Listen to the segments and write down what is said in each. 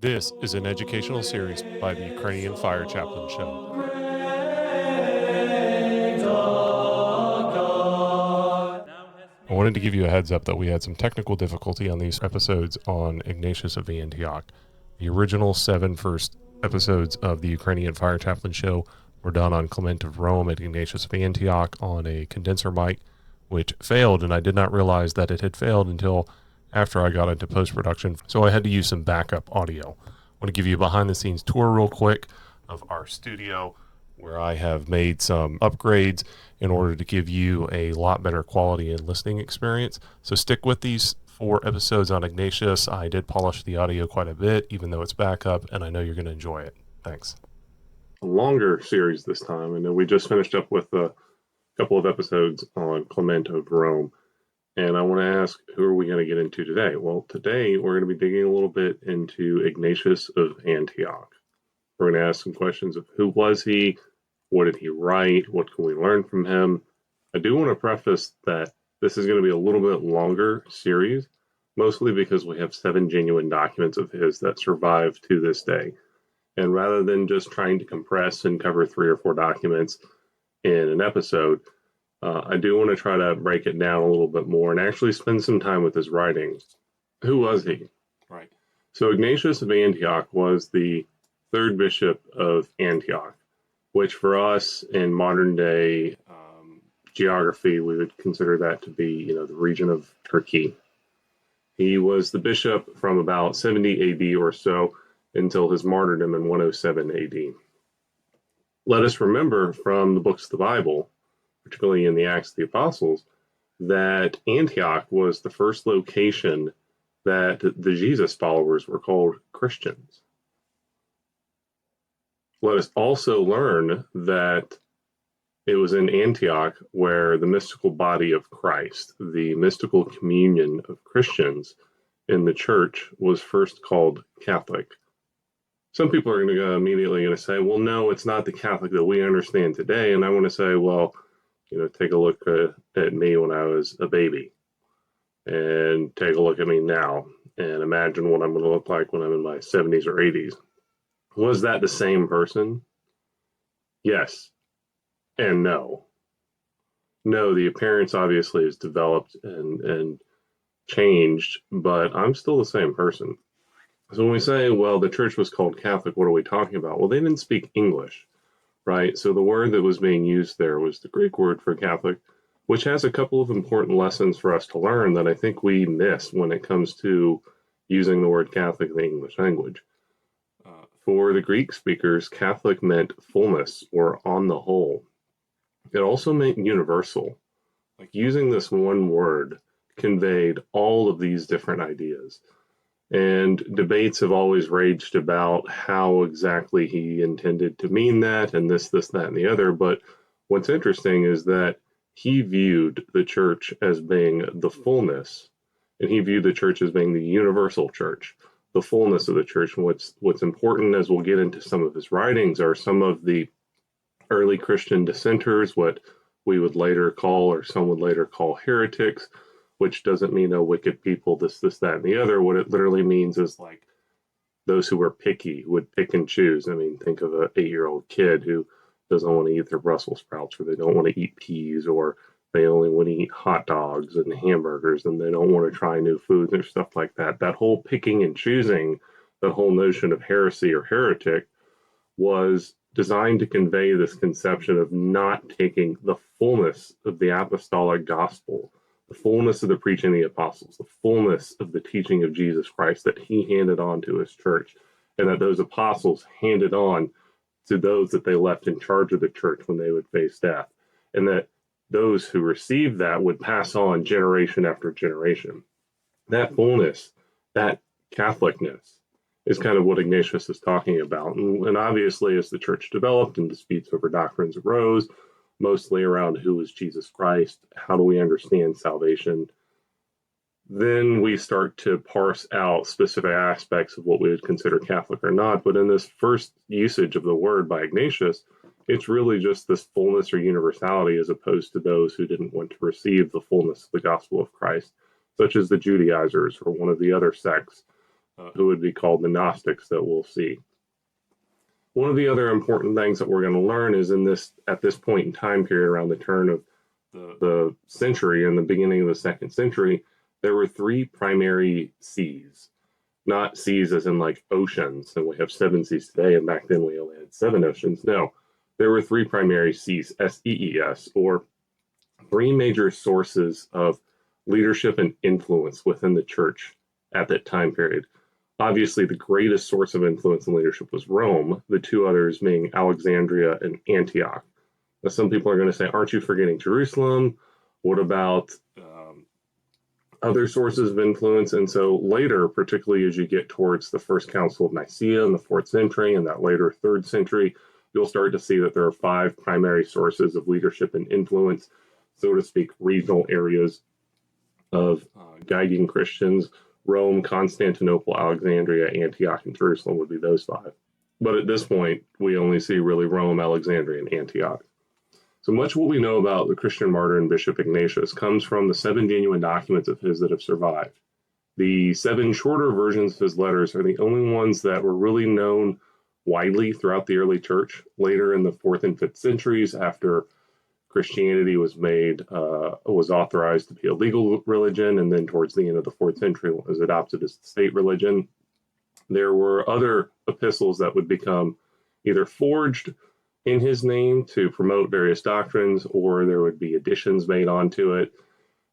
This is an educational series by the Ukrainian Fire Chaplain Show. I wanted to give you a heads up that we had some technical difficulty on these episodes on Ignatius of Antioch. The original first episodes of the Ukrainian Fire Chaplain Show were done on Clement of Rome at Ignatius of Antioch on a condenser mic, which failed, and I did not realize that it had failed until after I got into post-production, so I had to use some backup audio. I want to give you a behind-the-scenes tour real quick of our studio, where I have made some upgrades in order to give you a lot better quality and listening experience. So stick with these 4 episodes on Ignatius. I did polish the audio quite a bit, even though it's backup, and I know you're going to enjoy it. Thanks. A longer series this time, and then we just finished up with a couple of episodes on Clement of Rome. And I want to ask, who are we going to get into today? Well, today we're going to be digging a little bit into Ignatius of Antioch. We're going to ask some questions of who was he? What did he write? What can we learn from him? I do want to preface that this is going to be a little bit longer series, mostly because we have 7 genuine documents of his that survive to this day. And rather than just trying to compress and cover 3 or 4 documents in an episode, I do want to try to break it down a little bit more and actually spend some time with his writings. Who was he? Right. So Ignatius of Antioch was the 3rd bishop of Antioch, which for us in modern day geography, we would consider that to be, the region of Turkey. He was the bishop from about 70 AD or so until his martyrdom in 107 AD. Let us remember from the books of the Bible, particularly in the Acts of the Apostles, that Antioch was the first location that the Jesus followers were called Christians. Let us also learn that it was in Antioch where the mystical body of Christ, the mystical communion of Christians in the church, was first called Catholic. Some people are immediately going to say, well, no, it's not the Catholic that we understand today. And I want to say, well, take a look at me when I was a baby and take a look at me now and imagine what I'm going to look like when I'm in my 70s or 80s. Was that the same person? Yes and no. No, the appearance obviously has developed and changed, but I'm still the same person. So when we say, well, the church was called Catholic, what are we talking about? Well, they didn't speak English. Right, so the word that was being used there was the Greek word for Catholic, which has a couple of important lessons for us to learn that I think we miss when it comes to using the word Catholic in the English language. For the Greek speakers, Catholic meant fullness or on the whole. It also meant universal. Like using this one word conveyed all of these different ideas. And debates have always raged about how exactly he intended to mean that and this, that, and the other. But what's interesting is that he viewed the church as being the fullness, and he viewed the church as being the universal church, the fullness of the church. And what's important, as we'll get into some of his writings, are some of the early Christian dissenters, what we would later call, or some would later call, heretics, which doesn't mean wicked people, this, that, and the other. What it literally means is like those who were picky, who would pick and choose. I mean, think of an 8-year-old kid who doesn't want to eat their Brussels sprouts, or they don't want to eat peas, or they only want to eat hot dogs and hamburgers, and they don't want to try new foods or stuff like that. That whole picking and choosing, that whole notion of heresy or heretic, was designed to convey this conception of not taking the fullness of the apostolic gospel, the fullness of the preaching of the apostles, the fullness of the teaching of Jesus Christ that he handed on to his church, and that those apostles handed on to those that they left in charge of the church when they would face death, and that those who received that would pass on generation after generation. That fullness, that Catholicness, is kind of what Ignatius is talking about. And obviously, as the church developed and disputes over doctrines arose, mostly around who is Jesus Christ, how do we understand salvation, then we start to parse out specific aspects of what we would consider Catholic or not. But in this first usage of the word by Ignatius, it's really just this fullness or universality, as opposed to those who didn't want to receive the fullness of the gospel of Christ, such as the Judaizers or one of the other sects who would be called the Gnostics that we'll see. One of the other important things that we're going to learn is at this point in time period, around the turn of the century and the beginning of the second century, there were three primary sees. Not seas as in like oceans, and we have seven seas today, and back then we only had seven oceans. No, there were three primary sees, SEES, or three major sources of leadership and influence within the church at that time period. Obviously, the greatest source of influence and leadership was Rome, the two others being Alexandria and Antioch. Now, some people are going to say, aren't you forgetting Jerusalem? What about other sources of influence? And so later, particularly as you get towards the First Council of Nicaea in the 4th century and that later 3rd century, you'll start to see that there are five primary sources of leadership and influence, so to speak, regional areas of guiding Christians. Rome, Constantinople, Alexandria, Antioch, and Jerusalem would be those five. But at this point, we only see really Rome, Alexandria, and Antioch. So much of what we know about the Christian martyr and Bishop Ignatius comes from the 7 genuine documents of his that have survived. The 7 shorter versions of his letters are the only ones that were really known widely throughout the early church. Later in the 4th and 5th centuries, after Christianity was authorized to be a legal religion, and then towards the end of the 4th century it was adopted as the state religion, there were other epistles that would become either forged in his name to promote various doctrines, or there would be additions made onto it.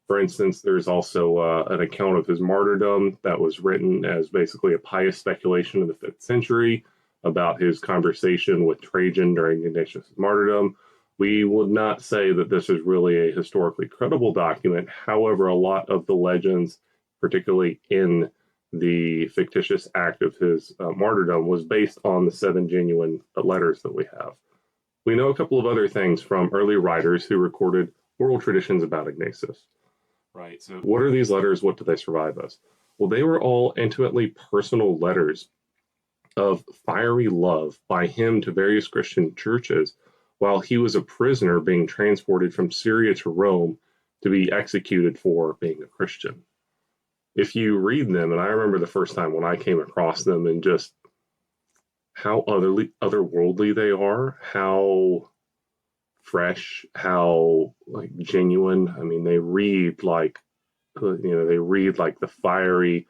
For instance, there's also an account of his martyrdom that was written as basically a pious speculation of the 5th century about his conversation with Trajan during Ignatius' martyrdom. We would not say that this is really a historically credible document. However, a lot of the legends, particularly in the fictitious act of his martyrdom, was based on the 7 genuine letters that we have. We know a couple of other things from early writers who recorded oral traditions about Ignatius. Right. So what are these letters? What do they survive us? Well, they were all intimately personal letters of fiery love by him to various Christian churches while he was a prisoner being transported from Syria to Rome to be executed for being a Christian. If you read them, and I remember the first time when I came across them and just how otherworldly they are, how fresh, how like genuine. I mean, they read like the fiery,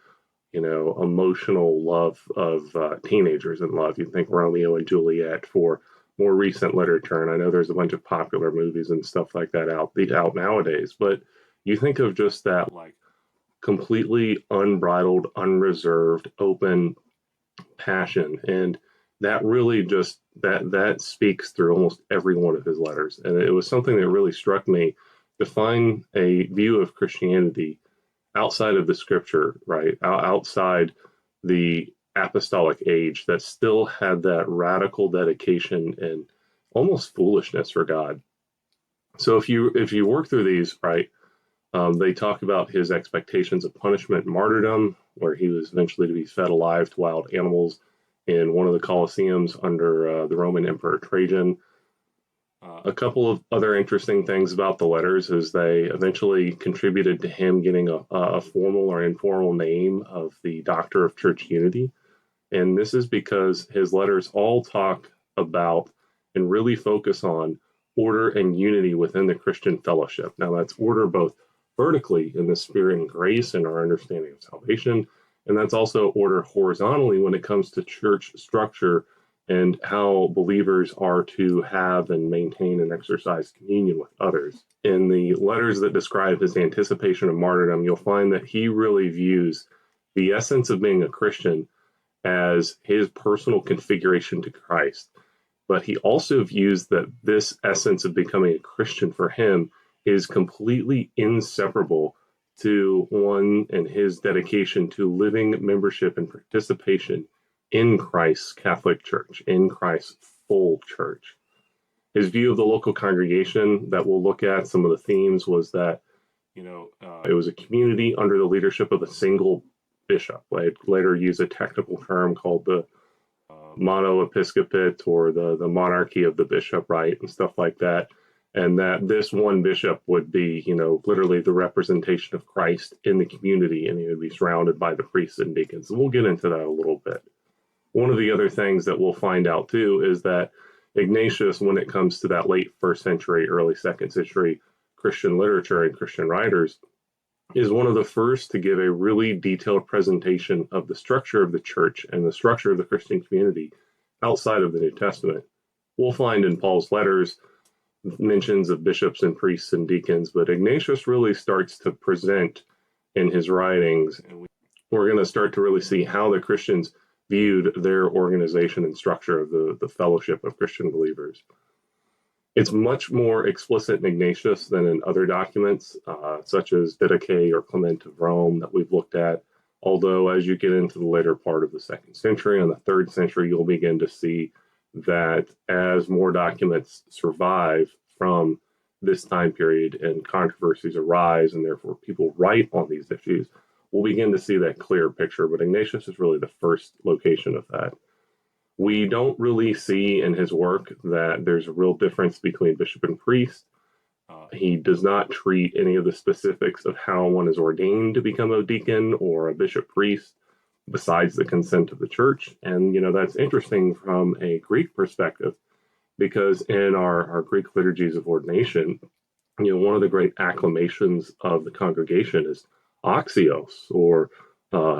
emotional love of teenagers in love. You think Romeo and Juliet for more recent literature, and I know there's a bunch of popular movies and stuff like that out nowadays, but you think of just that like completely unbridled, unreserved, open passion, and that really just that speaks through almost every one of his letters. And it was something that really struck me, to find a view of Christianity outside of the scripture, right? Outside the apostolic age, that still had that radical dedication and almost foolishness for God. So if you work through these, right, they talk about his expectations of punishment and martyrdom, where he was eventually to be fed alive to wild animals in one of the Colosseums under the Roman Emperor Trajan. A couple of other interesting things about the letters is they eventually contributed to him getting a formal or informal name of the Doctor of Church Unity. And this is because his letters all talk about and really focus on order and unity within the Christian fellowship. Now, that's order both vertically in the spirit and grace and our understanding of salvation, and that's also order horizontally when it comes to church structure and how believers are to have and maintain and exercise communion with others. In the letters that describe his anticipation of martyrdom, you'll find that he really views the essence of being a Christian as his personal configuration to Christ. But he also views that this essence of becoming a Christian for him is completely inseparable to one and his dedication to living membership and participation in Christ's Catholic Church, in Christ's full church. His view of the local congregation that we'll look at, some of the themes, was that it was a community under the leadership of a single bishop. I later use a technical term called the monoepiscopate, or the monarchy of the bishop, right, and stuff like that. and that this one bishop would be, literally the representation of Christ in the community, and he would be surrounded by the priests and deacons. And we'll get into that a little bit. One of the other things that we'll find out too is that Ignatius, when it comes to that late first century, early second century Christian literature and Christian writers, is one of the first to give a really detailed presentation of the structure of the church and the structure of the Christian community outside of the New Testament. We'll find in Paul's letters mentions of bishops and priests and deacons, but Ignatius really starts to present in his writings, and we're going to start to really see how the Christians viewed their organization and structure of the fellowship of Christian believers. It's much more explicit in Ignatius than in other documents, such as Didache or Clement of Rome that we've looked at, although as you get into the later part of the 2nd century and the 3rd century, you'll begin to see that as more documents survive from this time period and controversies arise, and therefore people write on these issues, we'll begin to see that clear picture. But Ignatius is really the first location of that. We don't really see in his work that there's a real difference between bishop and priest. He does not treat any of the specifics of how one is ordained to become a deacon or a bishop priest besides the consent of the church. And, that's interesting from a Greek perspective, because in our Greek liturgies of ordination, one of the great acclamations of the congregation is Axios, or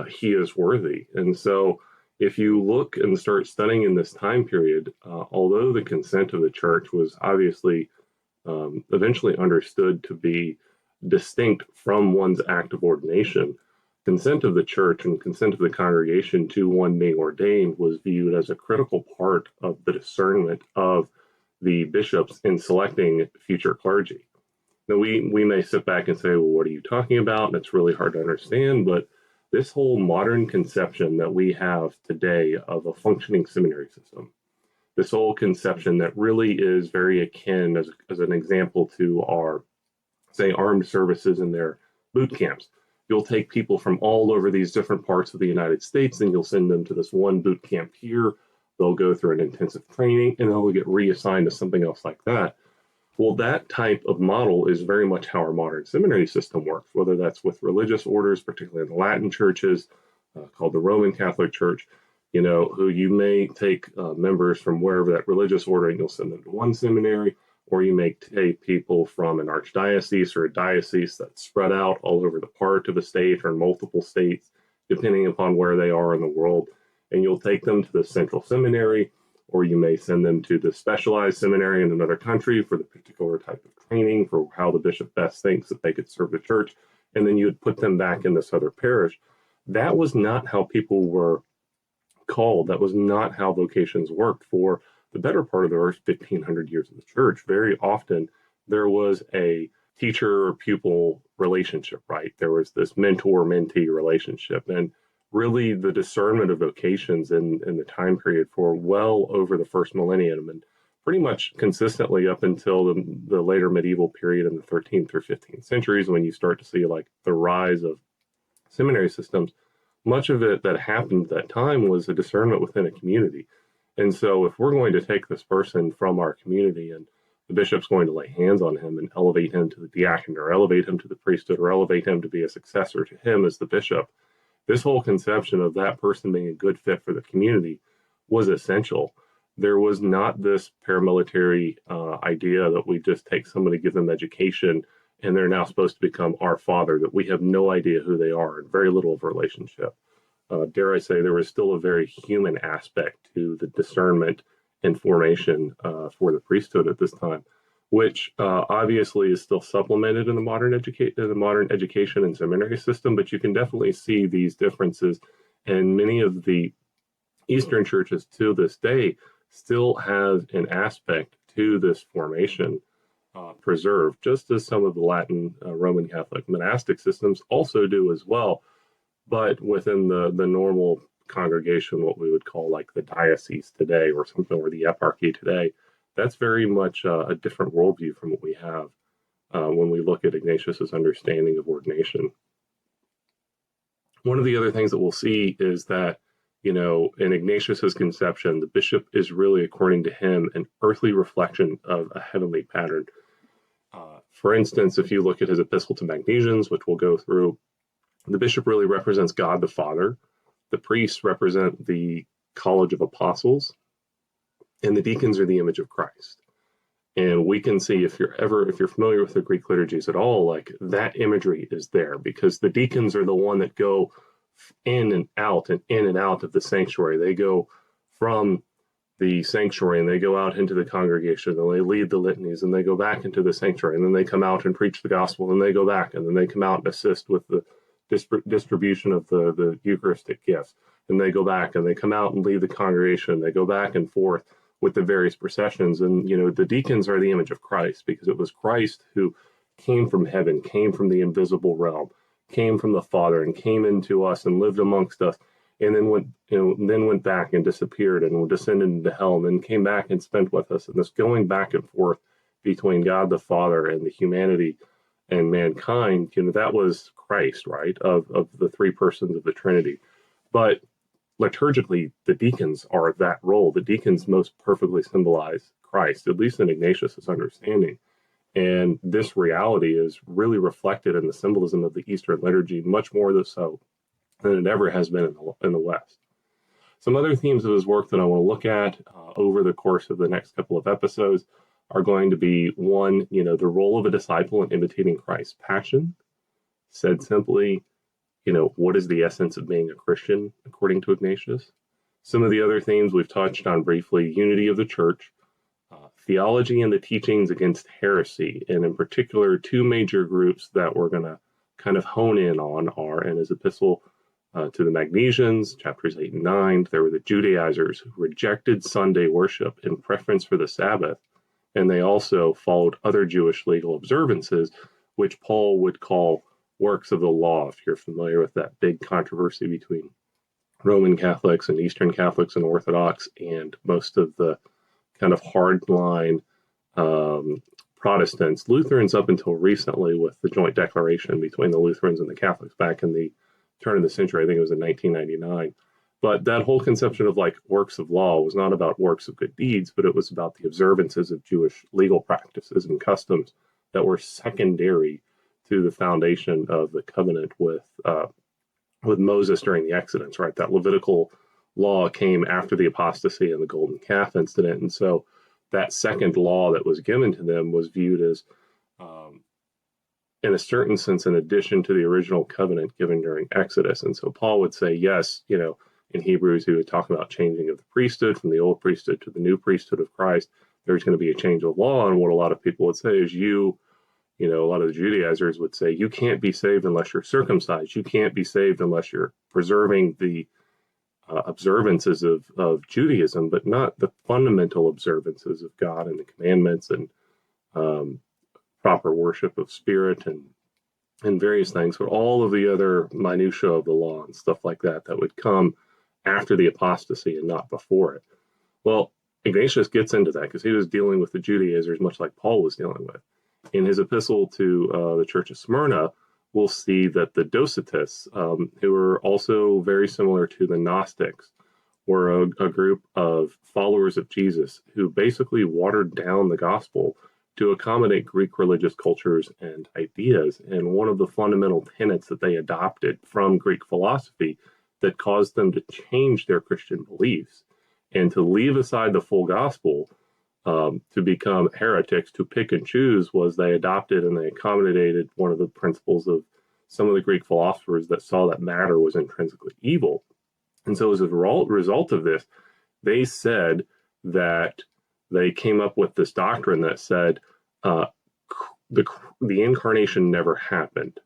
he is worthy. And so if you look and start studying in this time period, although the consent of the church was obviously eventually understood to be distinct from one's act of ordination, consent of the church and consent of the congregation to one being ordained was viewed as a critical part of the discernment of the bishops in selecting future clergy. Now, we may sit back and say, well, what are you talking about? And it's really hard to understand, but this whole modern conception that we have today of a functioning seminary system, this whole conception that really is very akin, as an example, to our, say, armed services and their boot camps. You'll take people from all over these different parts of the United States and you'll send them to this one boot camp here. They'll go through an intensive training and they'll get reassigned to something else like that. Well, that type of model is very much how our modern seminary system works, whether that's with religious orders, particularly in the Latin churches, called the Roman Catholic Church, who you may take members from wherever that religious order and you'll send them to one seminary, or you may take people from an archdiocese or a diocese that's spread out all over the part of the state or in multiple states, depending upon where they are in the world, and you'll take them to the central seminary, or you may send them to the specialized seminary in another country for the particular type of training for how the bishop best thinks that they could serve the church, and then you would put them back in this other parish. That was not how people were called. That was not how vocations worked for the better part of the first 1,500 years of the church. Very often there was a teacher or pupil relationship, right? There was this mentor-mentee relationship, and really the discernment of vocations in the time period for well over the first millennium and pretty much consistently up until the later medieval period in the 13th or 15th centuries, when you start to see like the rise of seminary systems. Much of it that happened at that time was a discernment within a community. And so if we're going to take this person from our community and the bishop's going to lay hands on him and elevate him to the diaconate or elevate him to the priesthood or elevate him to be a successor to him as the bishop, this whole conception of that person being a good fit for the community was essential. There was not this paramilitary idea that we just take somebody, give them education, and they're now supposed to become our father, that we have no idea who they are and very little of a relationship. Dare I say, there was still a very human aspect to the discernment and formation for the priesthood at this time, which obviously is still supplemented in the modern education and seminary system. But you can definitely see these differences, and many of the Eastern churches to this day still have an aspect to this formation preserved, just as some of the Latin Roman Catholic monastic systems also do as well. But within the normal congregation, what we would call like the diocese today or something, or the eparchy today, that's very much a different worldview from what we have when we look at Ignatius's understanding of ordination. One of the other things that we'll see is that, in Ignatius's conception, the bishop is really, according to him, an earthly reflection of a heavenly pattern. For instance, if you look at his epistle to Magnesians, which we'll go through, the bishop really represents God the Father. The priests represent the college of apostles, and the deacons are the image of Christ. And we can see, if you're familiar with the Greek liturgies at all, like that imagery is there, because the deacons are the one that go in and out of the sanctuary. They go from the sanctuary and they go out into the congregation and they lead the litanies and they go back into the sanctuary and then they come out and preach the gospel and they go back and then they come out and assist with the distribution of the Eucharistic gifts, and they go back and they come out and lead the congregation. They go back and forth with the various processions. And the deacons are the image of Christ, because it was Christ who came from heaven, came from the invisible realm, came from the Father, and came into us and lived amongst us, and then went back and disappeared and descended into hell, and then came back and spent with us. And this going back and forth between God the Father and the humanity and mankind, that was Christ, right, of the three persons of the Trinity. But liturgically, the deacons are that role. The deacons most perfectly symbolize Christ, at least in Ignatius's understanding. And this reality is really reflected in the symbolism of the Eastern liturgy, much more so than it ever has been in the West. Some other themes of his work that I want to look at over the course of the next couple of episodes are going to be, one, the role of a disciple in imitating Christ's passion. Said simply, what is the essence of being a Christian, according to Ignatius? Some of the other themes we've touched on briefly: unity of the church, theology and the teachings against heresy, and in particular, two major groups that we're going to kind of hone in on are, in his epistle to the Magnesians, chapters 8 and 9, there were the Judaizers who rejected Sunday worship in preference for the Sabbath, and they also followed other Jewish legal observances, which Paul would call works of the law, if you're familiar with that big controversy between Roman Catholics and Eastern Catholics and Orthodox, and most of the kind of hardline Protestants, Lutherans up until recently, with the joint declaration between the Lutherans and the Catholics back in the turn of the century. I think it was in 1999. But that whole conception of like works of law was not about works of good deeds, but it was about the observances of Jewish legal practices and customs that were secondary to the foundation of the covenant with Moses during the Exodus, right? That Levitical law came after the apostasy and the golden calf incident. And so that second law that was given to them was viewed as, in a certain sense, an addition to the original covenant given during Exodus. And so Paul would say, yes, in Hebrews, he would talk about changing of the priesthood from the old priesthood to the new priesthood of Christ. There's going to be a change of law. And what a lot of people would say is a lot of the Judaizers would say, you can't be saved unless you're circumcised. You can't be saved unless you're preserving the observances of Judaism, but not the fundamental observances of God and the commandments and proper worship of spirit and various things, but all of the other minutiae of the law and stuff like that would come after the apostasy and not before it. Well, Ignatius gets into that because he was dealing with the Judaizers much like Paul was dealing with. In his epistle to the church of Smyrna, we'll see that the Docetists, who were also very similar to the Gnostics, were a group of followers of Jesus who basically watered down the gospel to accommodate Greek religious cultures and ideas. And one of the fundamental tenets that they adopted from Greek philosophy that caused them to change their Christian beliefs and to leave aside the full gospel, to become heretics, to pick and choose, was they adopted and they accommodated one of the principles of some of the Greek philosophers that saw that matter was intrinsically evil. And so as a result of this, they said that they came up with this doctrine that said the incarnation never happened.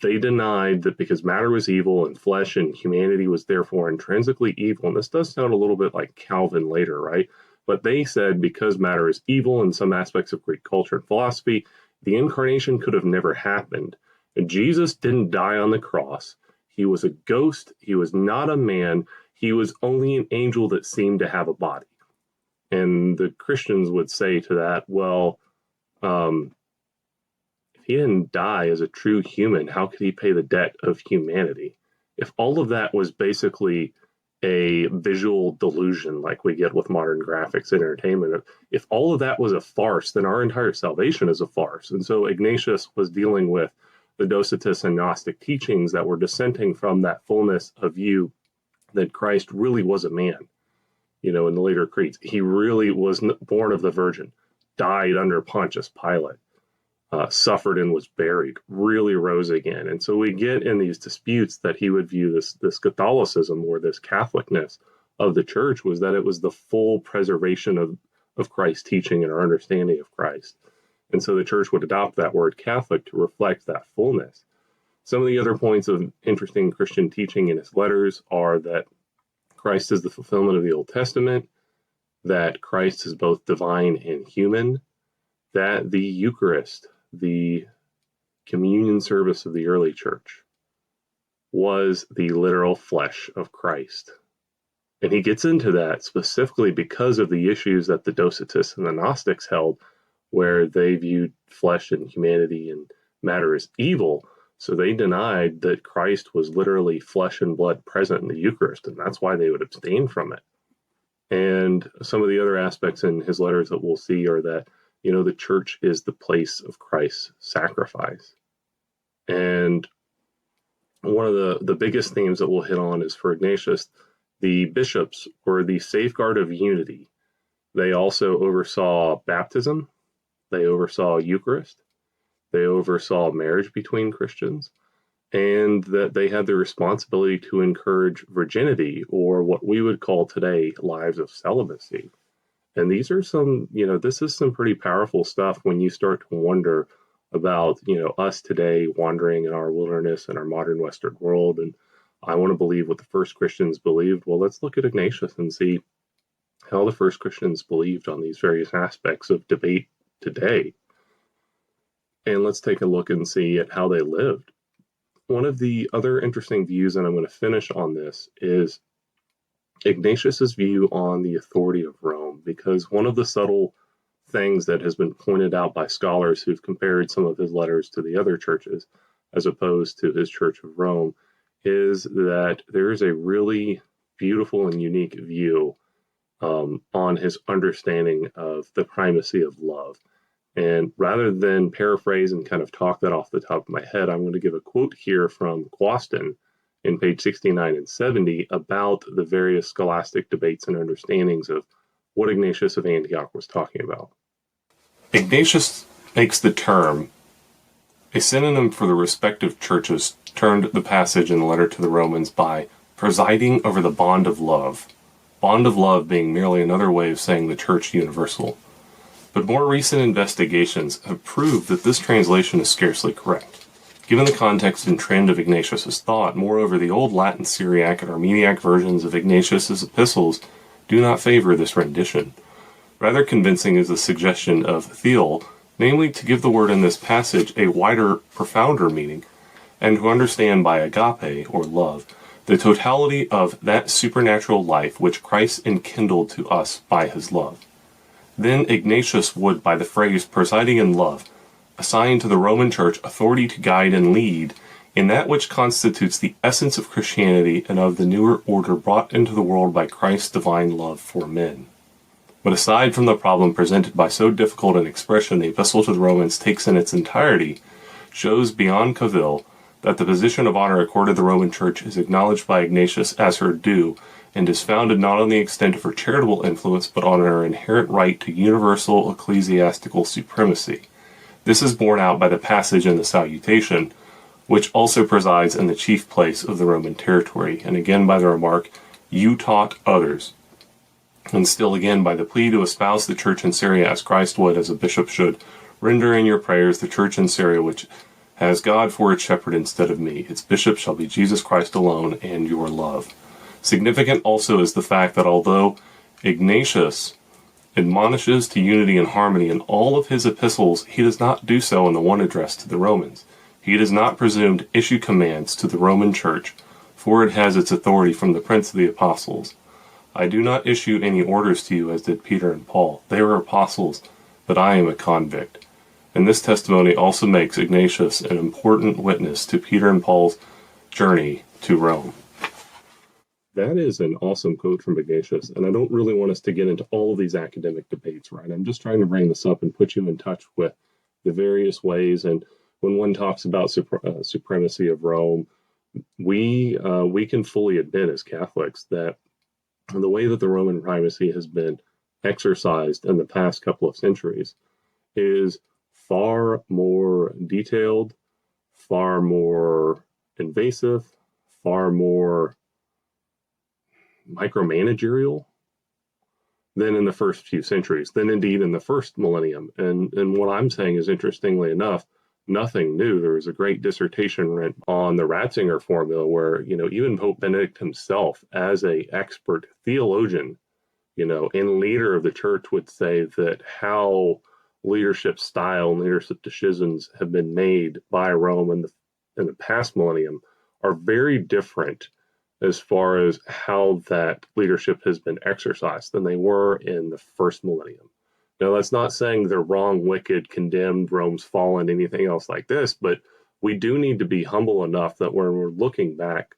They denied that because matter was evil and flesh and humanity was therefore intrinsically evil. And this does sound a little bit like Calvin later, right? But they said because matter is evil in some aspects of Greek culture and philosophy, the incarnation could have never happened. And Jesus didn't die on the cross. He was a ghost. He was not a man. He was only an angel that seemed to have a body. And the Christians would say to that, well, if he didn't die as a true human, how could he pay the debt of humanity? If all of that was basically a visual delusion like we get with modern graphics and entertainment. If all of that was a farce, then our entire salvation is a farce. And so Ignatius was dealing with the Docetist and Gnostic teachings that were dissenting from that fullness of view that Christ really was a man. In the later creeds, he really was born of the Virgin, died under Pontius Pilate, suffered and was buried, really rose again. And so we get in these disputes that he would view this Catholicism or this Catholicness of the church was that it was the full preservation of Christ's teaching and our understanding of Christ. And so the church would adopt that word Catholic to reflect that fullness. Some of the other points of interesting Christian teaching in his letters are that Christ is the fulfillment of the Old Testament, that Christ is both divine and human, that the Eucharist, the communion service of the early church, was the literal flesh of Christ. And he gets into that specifically because of the issues that the Docetists and the Gnostics held, where they viewed flesh and humanity and matter as evil. So they denied that Christ was literally flesh and blood present in the Eucharist, and that's why they would abstain from it. And some of the other aspects in his letters that we'll see are that, the church is the place of Christ's sacrifice. And one of the biggest themes that we'll hit on is for Ignatius, the bishops were the safeguard of unity. They also oversaw baptism, they oversaw Eucharist, they oversaw marriage between Christians, and that they had the responsibility to encourage virginity, or what we would call today lives of celibacy. And these are this is some pretty powerful stuff when you start to wonder about, us today wandering in our wilderness in our modern Western world. And I want to believe what the first Christians believed. Well, let's look at Ignatius and see how the first Christians believed on these various aspects of debate today. And let's take a look and see at how they lived. One of the other interesting views, and I'm going to finish on this, is Ignatius's view on the authority of Rome, because one of the subtle things that has been pointed out by scholars who've compared some of his letters to the other churches, as opposed to his Church of Rome, is that there is a really beautiful and unique view on his understanding of the primacy of love. And rather than paraphrase and kind of talk that off the top of my head, I'm going to give a quote here from Quaston in page 69 and 70 about the various scholastic debates and understandings of what Ignatius of Antioch was talking about. Ignatius makes the term a synonym for the respective churches, turned the passage in the letter to the Romans by presiding over the bond of love being merely another way of saying the church universal. But more recent investigations have proved that this translation is scarcely correct. Given the context and trend of Ignatius's thought, moreover, the old Latin, Syriac, and Armeniac versions of Ignatius's epistles do not favor this rendition. Rather convincing is the suggestion of Thiel, namely to give the word in this passage a wider, profounder meaning, and to understand by agape, or love, the totality of that supernatural life which Christ enkindled to us by his love. Then Ignatius would, by the phrase presiding in love, assign to the Roman Church authority to guide and lead in that which constitutes the essence of Christianity and of the newer order brought into the world by Christ's divine love for men. But aside from the problem presented by so difficult an expression, the Epistle to the Romans takes in its entirety, shows beyond cavil that the position of honor accorded the Roman Church is acknowledged by Ignatius as her due, and is founded not on the extent of her charitable influence, but on her inherent right to universal ecclesiastical supremacy. This is borne out by the passage in the Salutation, which also presides in the chief place of the Roman territory, and again by the remark, "You taught others," and still again by the plea to espouse the church in Syria as Christ would, as a bishop should, render in your prayers the church in Syria which has God for its shepherd instead of me. Its bishop shall be Jesus Christ alone, and your love. Significant also is the fact that although Ignatius admonishes to unity and harmony in all of his epistles, he does not do so in the one addressed to the Romans. He does not presume to issue commands to the Roman Church, for it has its authority from the Prince of the Apostles. I do not issue any orders to you as did Peter and Paul. They are apostles, but I am a convict. And this testimony also makes Ignatius an important witness to Peter and Paul's journey to Rome. That is an awesome quote from Ignatius, and I don't really want us to get into all of these academic debates, right? I'm just trying to bring this up and put you in touch with the various ways. And when one talks about supremacy of Rome, we can fully admit as Catholics that the way that the Roman primacy has been exercised in the past couple of centuries is far more detailed, far more invasive, far more micromanagerial than in the first few centuries, than indeed in the first millennium. And what I'm saying is, interestingly enough, nothing new. There was a great dissertation written on the Ratzinger formula where, even Pope Benedict himself, as a expert theologian, and leader of the church, would say that how leadership style and leadership decisions have been made by Rome in the past millennium are very different as far as how that leadership has been exercised than they were in the first millennium. Now, that's not saying they're wrong, wicked, condemned, Rome's fallen, anything else like this, but we do need to be humble enough that when we're looking back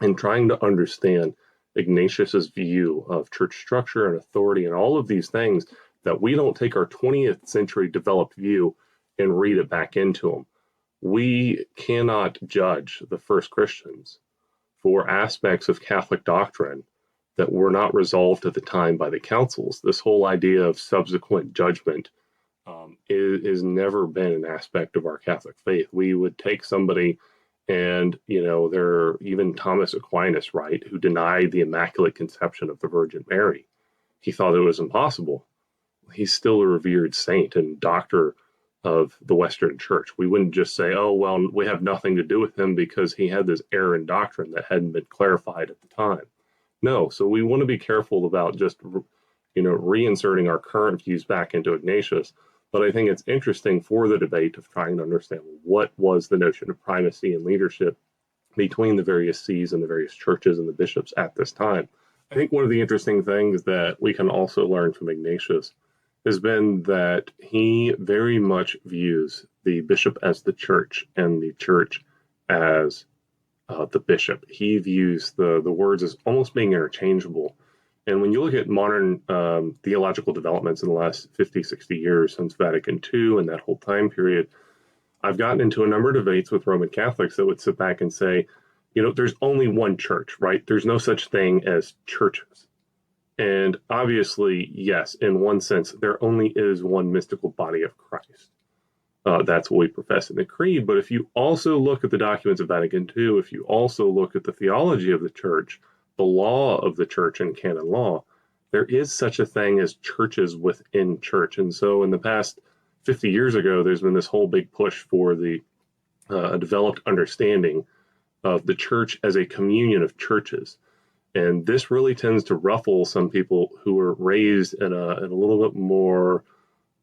and trying to understand Ignatius's view of church structure and authority and all of these things, that we don't take our 20th century developed view and read it back into them. We cannot judge the first Christians for aspects of Catholic doctrine that were not resolved at the time by the councils. This whole idea of subsequent judgment is never been an aspect of our Catholic faith. We would take somebody and, there even Thomas Aquinas, right, who denied the Immaculate Conception of the Virgin Mary. He thought it was impossible. He's still a revered saint and doctor of the Western Church. We wouldn't just say, oh, well, we have nothing to do with him because he had this error in doctrine that hadn't been clarified at the time. No, so we want to be careful about just, reinserting our current views back into Ignatius. But I think it's interesting for the debate of trying to understand what was the notion of primacy and leadership between the various sees and the various churches and the bishops at this time. I think one of the interesting things that we can also learn from Ignatius has been that he very much views the bishop as the church and the church as the bishop. He views the words as almost being interchangeable. And when you look at modern theological developments in the last 50, 60 years since Vatican II and that whole time period, I've gotten into a number of debates with Roman Catholics that would sit back and say, there's only one church, right? There's no such thing as churches. And obviously, yes, in one sense, there only is one mystical body of Christ. That's what we profess in the Creed. But if you also look at the documents of Vatican II, if you also look at the theology of the church, the law of the church and canon law, there is such a thing as churches within church. And so in the past 50 years ago, there's been this whole big push for the developed understanding of the church as a communion of churches. And this really tends to ruffle some people who were raised in a little bit more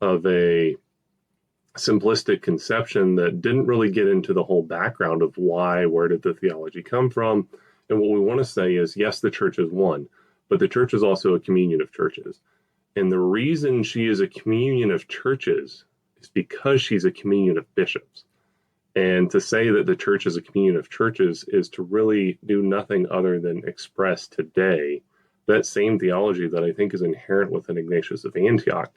of a simplistic conception that didn't really get into the whole background of where did the theology come from. And what we want to say is, yes, the church is one, but the church is also a communion of churches. And the reason she is a communion of churches is because she's a communion of bishops. And to say that the church is a communion of churches is to really do nothing other than express today that same theology that I think is inherent within Ignatius of Antioch.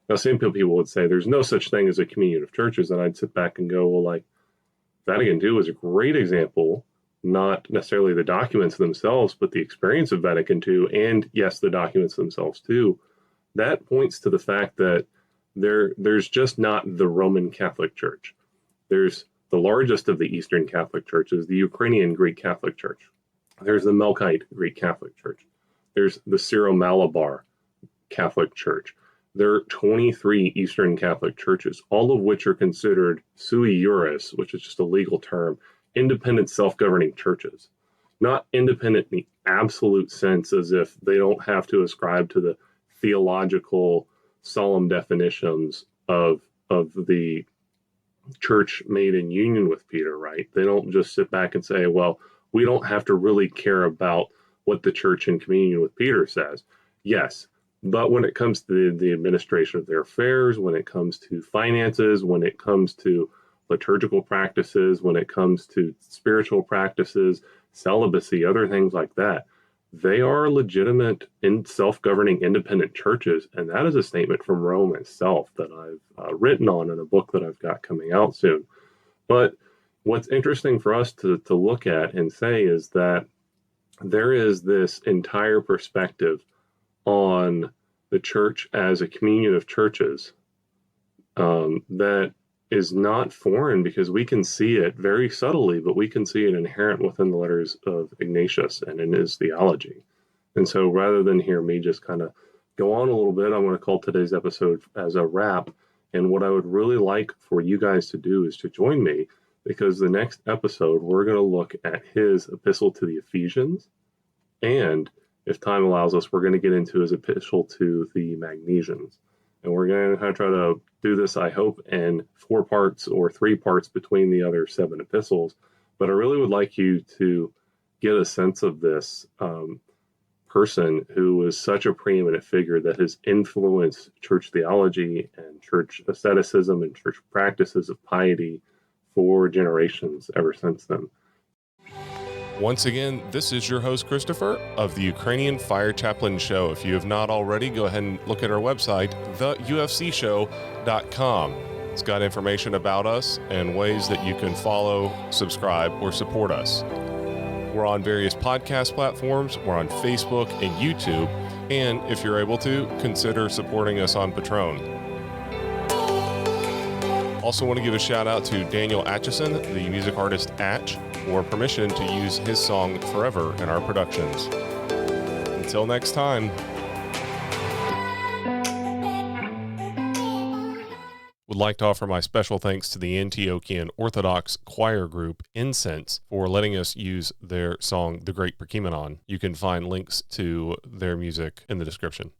Now, some people would say there's no such thing as a communion of churches. And I'd sit back and go, well, like, Vatican II is a great example, not necessarily the documents themselves, but the experience of Vatican II, and yes, the documents themselves too. That points to the fact that there's just not the Roman Catholic Church. There's the largest of the Eastern Catholic churches, the Ukrainian Greek Catholic Church. There's the Melkite Greek Catholic Church. There's the Syro-Malabar Catholic Church. There are 23 Eastern Catholic churches, all of which are considered sui juris, which is just a legal term, independent self-governing churches. Not independent in the absolute sense as if they don't have to ascribe to the theological solemn definitions of the church made in union with Peter, right? They don't just sit back and say, well, we don't have to really care about what the church in communion with Peter says. Yes, but when it comes to the administration of their affairs, when it comes to finances, when it comes to liturgical practices, when it comes to spiritual practices, celibacy, other things like that, they are legitimate and self-governing independent churches. And that is a statement from Rome itself that I've written on in a book that I've got coming out soon. But what's interesting for us to look at and say is that there is this entire perspective on the church as a communion of churches that is not foreign, because we can see it very subtly, but we can see it inherent within the letters of Ignatius and in his theology. And so rather than hear me just kind of go on a little bit, I'm going to call today's episode as a wrap. And what I would really like for you guys to do is to join me, because the next episode, we're going to look at his epistle to the Ephesians. And if time allows us, we're going to get into his epistle to the Magnesians. And we're going to try to do this, I hope, in 4 parts or 3 parts between the other 7 epistles. But I really would like you to get a sense of this person who was such a preeminent figure that has influenced church theology and church asceticism and church practices of piety for generations ever since then. Once again, this is your host, Christopher, of the Ukrainian Fire Chaplain Show. If you have not already, go ahead and look at our website, theufcshow.com. It's got information about us and ways that you can follow, subscribe, or support us. We're on various podcast platforms. We're on Facebook and YouTube. And if you're able to, consider supporting us on Patreon. Also want to give a shout out to Daniel Atchison, the music artist Atch, for permission to use his song Forever in our productions. Until next time. Would like to offer my special thanks to the Antiochian Orthodox choir group Incense for letting us use their song The Great Perkimenon. You can find links to their music in the description.